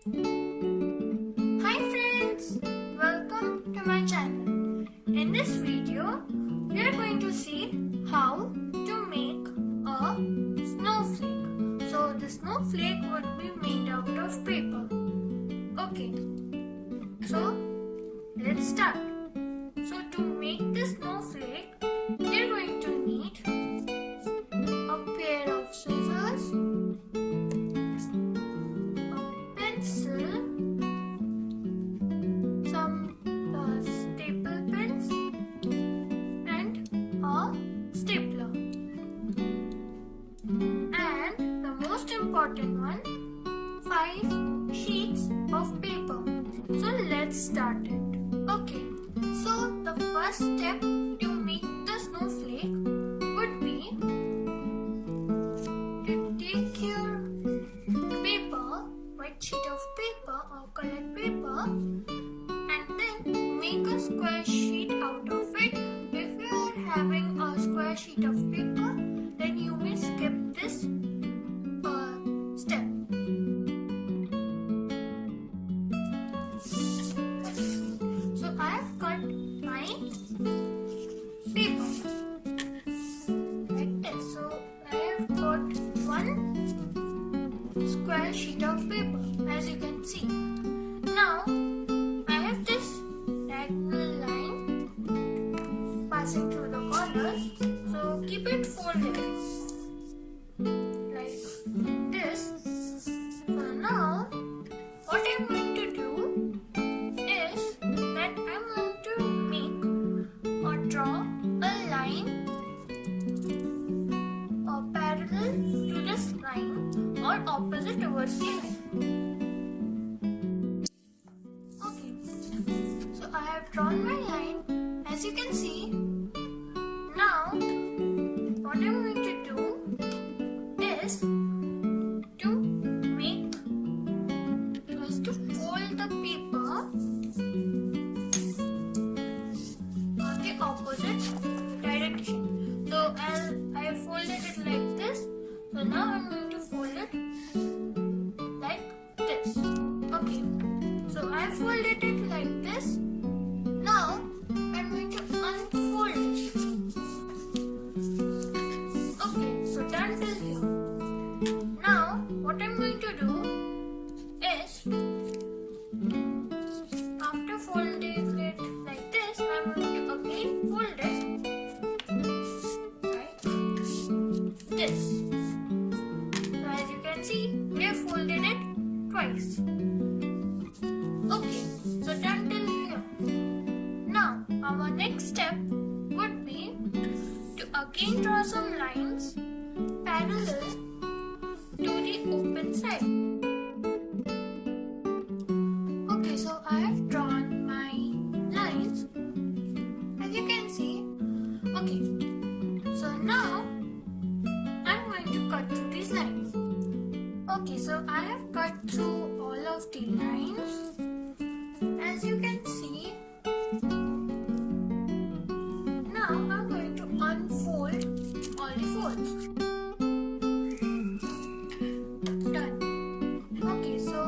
Hi friends, welcome to my channel. In this video, we are going to see how to make a snowflake. So the snowflake would be made out of paper. Okay, so let's start. So to make the snowflake, we are going to need a pair of scissors, pencil, some staple pens, and a stapler. And the most important one, 5 sheets of paper. So let's start it. Okay, so the first step to make the snowflake would be to take your paper, white sheet of paper or colored paper, and then make a square sheet out of it. If you are having a square sheet of paper, then you may skip this step. So I have cut my paper like this. So I have got one square sheet of paper, as you can see. Now I have this diagonal line passing through the corners, so keep it folded like this. So now what I'm going to do is that I'm going to make or draw a line or parallel to this line or opposite towards the line. Okay, so I have drawn my line, as you can see. Now what I'm going to do is to fold the paper on the opposite direction. So as I have folded it like this, so now I'm going to fold it like this. Okay, so I have folded it like this. Now I'm going to unfold it. Okay, so done till here. Now what I'm going to do is, after folding it like this, I'm going to again fold it like this. So as you can see, we have folded it twice. Okay, so done till here. Now our next step would be to again draw some lines parallel to the open side. Okay, so I have drawn my lines, as you can see. Okay, so now I'm going to cut through these lines. Okay, so I have cut through all of the lines, as you can see. Now I'm going to unfold all the folds. Done. Okay, so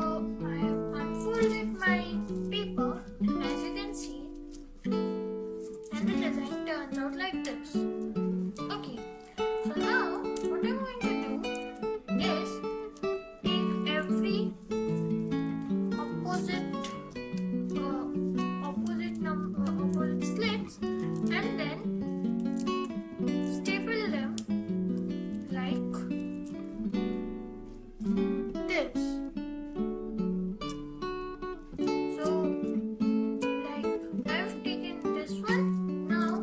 I have unfolded my paper, as you can see, and the design turns out like this. Okay, so now what I'm going to do is take every opposite slits and then staple them like this. So like I've taken this one. Now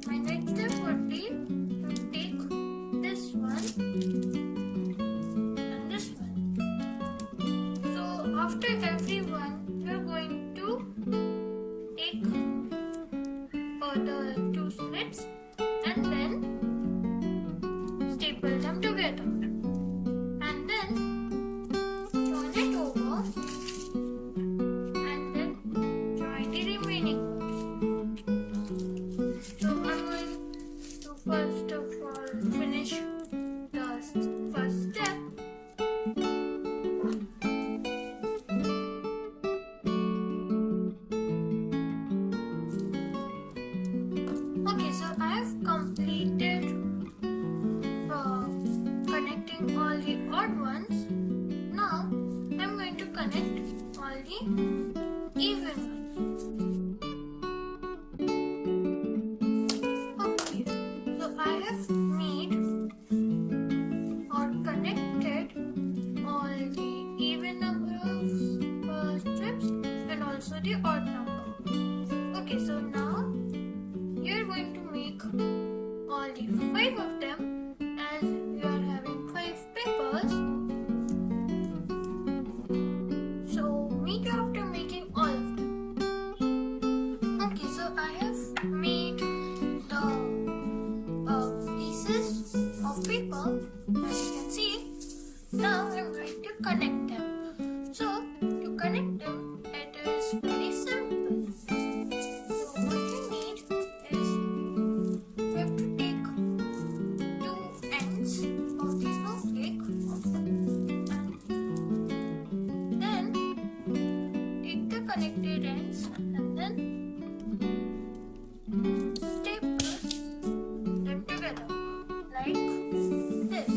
my next step would be to take this one and this one. So after every one, we are going to take the 2 slits and then staple them together, and then turn it over and then join the remaining ones. So I'm going to first of all finish the first step. even one. Okay, so I have made or connected all the even number of strips and also the odd number. Okay, so now you're going to make all the 5 of them, as we are having 5 papers. So meet you after making all of them. Okay, so I have made the pieces of paper, as you can see. Now I'm going to connect them. So to connect them, it is very simple. So what you need is you have to take 2 ends of the snowflake and then take the connected ends and then staple them together like this.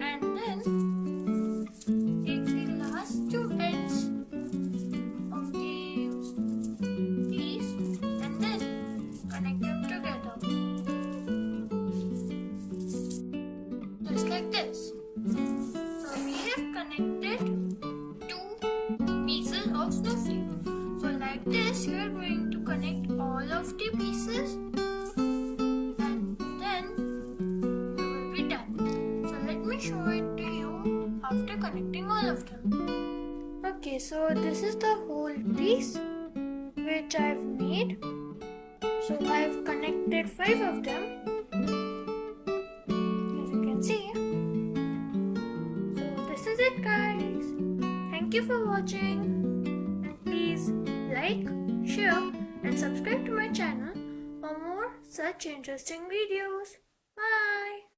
And then take the last 2 ends of the piece and then connect them together. Just like this. So we have connected 2 pieces of snowflake. So like this, you are going to connect all of the pieces and then you will be done. So let me show it to you after connecting all of them. Okay, so this is the whole piece which I've made. So I've connected 5 of them, as you can see. So this is it, guys. Thank you for watching, and please like, share and subscribe to my channel for more such interesting videos. Bye.